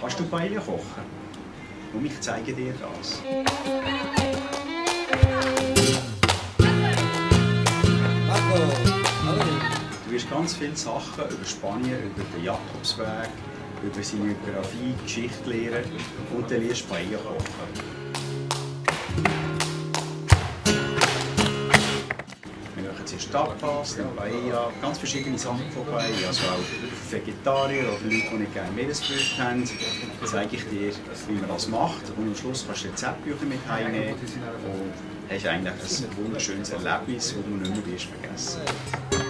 Kannst du Paella kochen? Und ich zeige dir das. Du wirst ganz viele Sachen über Spanien, über den Jakobsweg, über seine Biografie, Geschichte lernen und dann lernst du Paella kochen. Wir machen zuerst Tapas, dann Paella, ganz verschiedene Sachen von Paella, also auch Vegetarier oder Leute, die nicht gerne Meeresfrüchte haben. Dann zeige ich dir, wie man das macht und am Schluss kannst du Rezeptbücher mit heimnehmen und hast eigentlich ein wunderschönes Erlebnis, das du nicht mehr vergessen wirst.